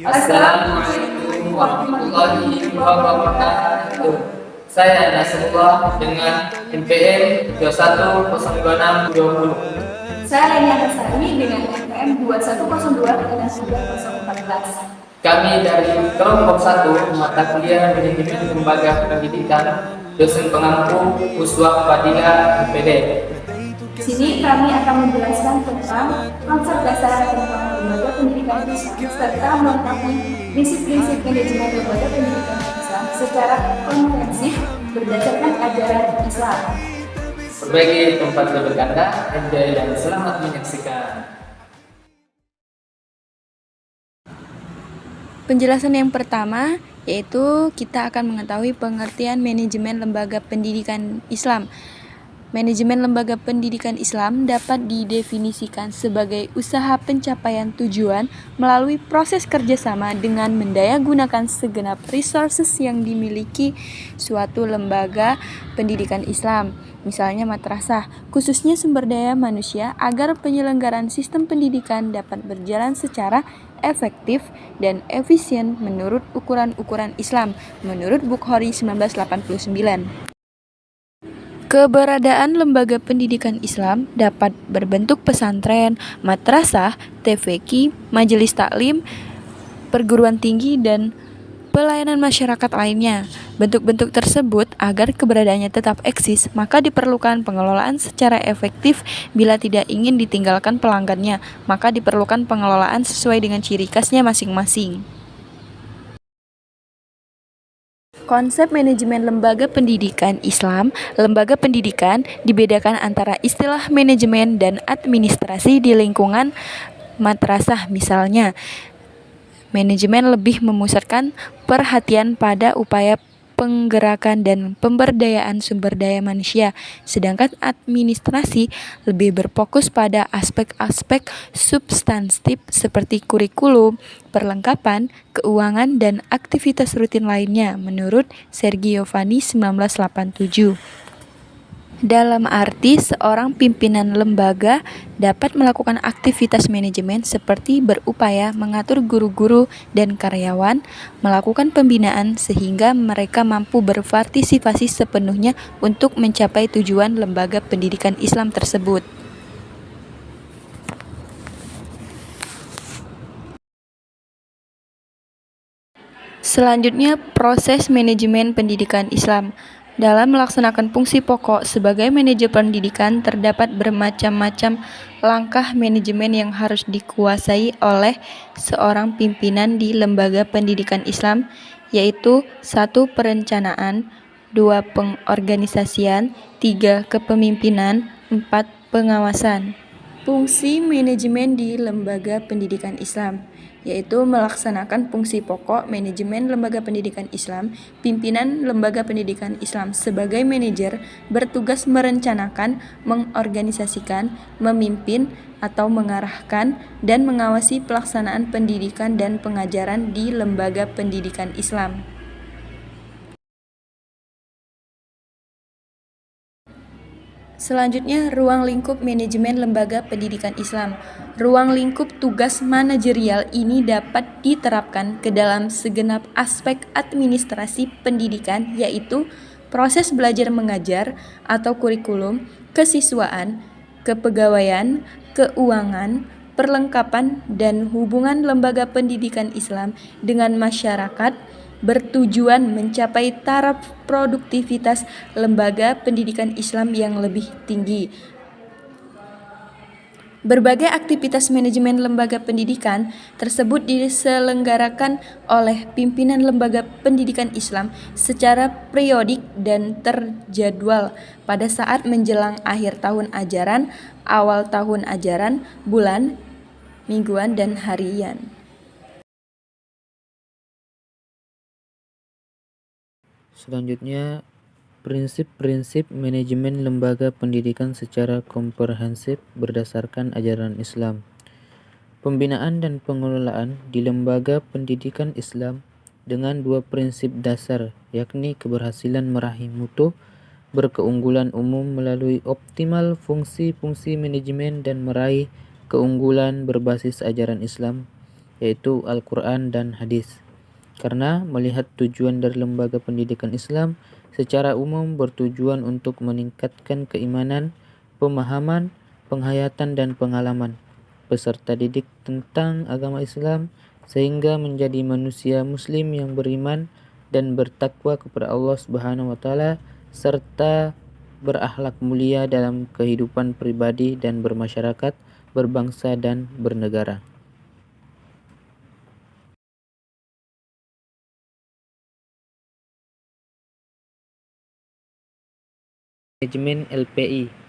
Assalamualaikum warahmatullahi wabarakatuh. Saya Nasrullah dengan NPM 210262. Saya Lenia Hasani dengan NPM 2102 dan 9014. Kami dari kelompok 1 mata kuliah manajemen lembaga pendidikan, dosen pengampu Uswah Fadilah IPD. Di sini kami akan menjelaskan tentang konsep dasar tentang lembaga pendidikan Islam serta melengkapi prinsip-prinsip manajemen lembaga pendidikan Islam secara komprehensif berdasarkan ajaran Islam. Perbaiki tempat duduk Anda, enjoy dan selamat menyaksikan. Penjelasan yang pertama yaitu kita akan mengetahui pengertian manajemen lembaga pendidikan Islam. Manajemen lembaga pendidikan Islam dapat didefinisikan sebagai usaha pencapaian tujuan melalui proses kerjasama dengan mendayagunakan segenap resources yang dimiliki suatu lembaga pendidikan Islam, misalnya madrasah, khususnya sumber daya manusia, agar penyelenggaraan sistem pendidikan dapat berjalan secara efektif dan efisien menurut ukuran-ukuran Islam, menurut Bukhari 1989. Keberadaan lembaga pendidikan Islam dapat berbentuk pesantren, madrasah, TVQ, majelis taklim, perguruan tinggi, dan pelayanan masyarakat lainnya. Bentuk-bentuk tersebut agar keberadaannya tetap eksis, maka diperlukan pengelolaan secara efektif. Bila tidak ingin ditinggalkan pelanggannya, maka diperlukan pengelolaan sesuai dengan ciri khasnya masing-masing. Konsep manajemen lembaga pendidikan Islam, lembaga pendidikan dibedakan antara istilah manajemen dan administrasi di lingkungan madrasah. Misalnya, manajemen lebih memusatkan perhatian pada upaya penggerakan dan pemberdayaan sumber daya manusia, sedangkan administrasi lebih berfokus pada aspek-aspek substantif seperti kurikulum, perlengkapan, keuangan, dan aktivitas rutin lainnya, menurut Sergio Giovanni 1987. Dalam arti, seorang pimpinan lembaga dapat melakukan aktivitas manajemen seperti berupaya mengatur guru-guru dan karyawan, melakukan pembinaan sehingga mereka mampu berpartisipasi sepenuhnya untuk mencapai tujuan lembaga pendidikan Islam tersebut. Selanjutnya, proses manajemen pendidikan Islam. Dalam melaksanakan fungsi pokok sebagai manajer pendidikan, terdapat bermacam-macam langkah manajemen yang harus dikuasai oleh seorang pimpinan di lembaga pendidikan Islam, yaitu 1. Perencanaan, 2. Pengorganisasian, 3. Kepemimpinan, 4. Pengawasan. Fungsi manajemen di lembaga pendidikan Islam yaitu melaksanakan fungsi pokok manajemen lembaga pendidikan Islam. Pimpinan lembaga pendidikan Islam sebagai manajer bertugas merencanakan, mengorganisasikan, memimpin atau mengarahkan, dan mengawasi pelaksanaan pendidikan dan pengajaran di lembaga pendidikan Islam. Selanjutnya, ruang lingkup manajemen lembaga pendidikan Islam. Ruang lingkup tugas manajerial ini dapat diterapkan ke dalam segenap aspek administrasi pendidikan, yaitu proses belajar mengajar atau kurikulum, kesiswaan, kepegawaian, keuangan, perlengkapan, dan hubungan lembaga pendidikan Islam dengan masyarakat, bertujuan mencapai taraf produktivitas lembaga pendidikan Islam yang lebih tinggi. Berbagai aktivitas manajemen lembaga pendidikan tersebut diselenggarakan oleh pimpinan lembaga pendidikan Islam secara periodik dan terjadwal pada saat menjelang akhir tahun ajaran, awal tahun ajaran, bulan, mingguan, dan harian. Selanjutnya, prinsip-prinsip manajemen lembaga pendidikan secara komprehensif berdasarkan ajaran Islam. Pembinaan dan pengelolaan di lembaga pendidikan Islam dengan 2 prinsip dasar, yakni keberhasilan meraih mutu, berkeunggulan umum melalui optimal fungsi-fungsi manajemen, dan meraih keunggulan berbasis ajaran Islam, yaitu Al-Quran dan Hadis. Karena melihat tujuan dari lembaga pendidikan Islam secara umum bertujuan untuk meningkatkan keimanan, pemahaman, penghayatan dan pengalaman peserta didik tentang agama Islam sehingga menjadi manusia muslim yang beriman dan bertakwa kepada Allah Subhanahu wa taala serta berakhlak mulia dalam kehidupan pribadi dan bermasyarakat, berbangsa dan bernegara. Manajemen LPI.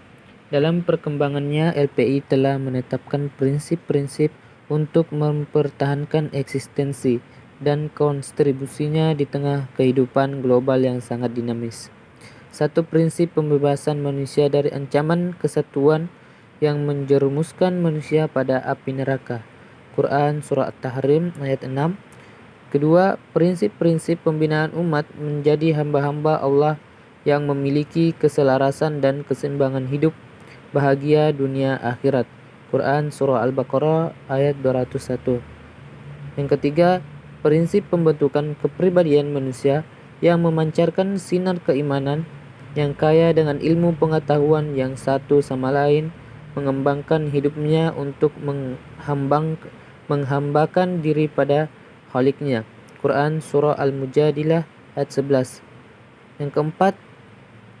Dalam perkembangannya, LPI telah menetapkan prinsip-prinsip untuk mempertahankan eksistensi dan kontribusinya di tengah kehidupan global yang sangat dinamis. Satu prinsip pembebasan manusia dari ancaman kesatuan yang menjerumuskan manusia pada api neraka. Quran Surah At-Tahrim ayat 6. Kedua, prinsip-prinsip pembinaan umat menjadi hamba-hamba Allah yang memiliki keselarasan dan keseimbangan hidup bahagia dunia akhirat. Quran Surah Al-Baqarah ayat 201. Yang ketiga, prinsip pembentukan kepribadian manusia yang memancarkan sinar keimanan yang kaya dengan ilmu pengetahuan yang satu sama lain, mengembangkan hidupnya untuk menghambakan diri pada Khaliknya. Quran Surah Al-Mujadilah ayat 11. Yang keempat,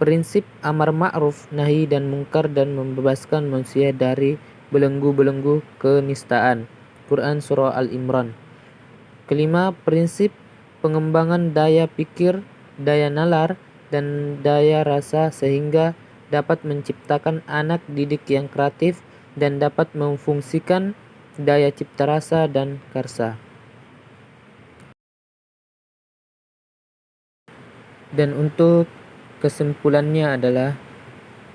prinsip amar ma'ruf nahi dan mungkar dan membebaskan manusia dari belenggu-belenggu kenistaan. Quran Surah Al-Imran. Kelima, prinsip pengembangan daya pikir, daya nalar, dan daya rasa sehingga dapat menciptakan anak didik yang kreatif dan dapat memfungsikan daya cipta rasa dan karsa. Dan untuk kesimpulannya adalah,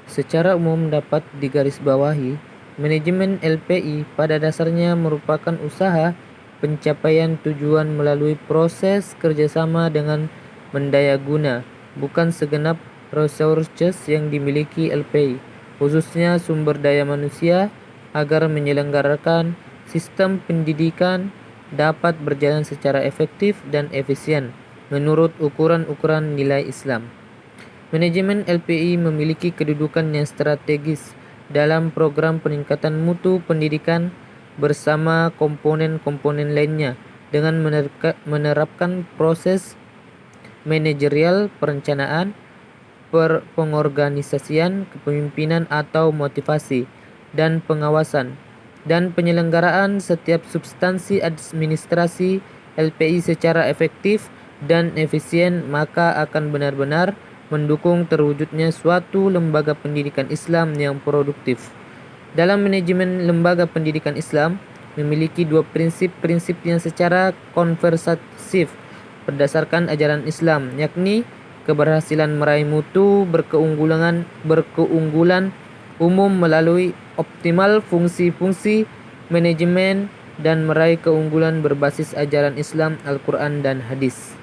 secara umum dapat digarisbawahi, manajemen LPI pada dasarnya merupakan usaha pencapaian tujuan melalui proses kerjasama dengan mendayaguna, bukan segenap resources yang dimiliki LPI, khususnya sumber daya manusia, agar menyelenggarakan sistem pendidikan dapat berjalan secara efektif dan efisien menurut ukuran-ukuran nilai Islam. Manajemen LPI memiliki kedudukan yang strategis dalam program peningkatan mutu pendidikan bersama komponen-komponen lainnya dengan menerapkan proses manajerial perencanaan, pengorganisasian, kepemimpinan atau motivasi, dan pengawasan, dan penyelenggaraan setiap substansi administrasi LPI secara efektif dan efisien, maka akan benar-benar mendukung terwujudnya suatu lembaga pendidikan Islam yang produktif. Dalam manajemen lembaga pendidikan Islam memiliki dua prinsip-prinsip yang secara konversasif berdasarkan ajaran Islam, yakni keberhasilan meraih mutu berkeunggulan umum melalui optimal fungsi-fungsi manajemen dan meraih keunggulan berbasis ajaran Islam, Al-Quran dan Hadis.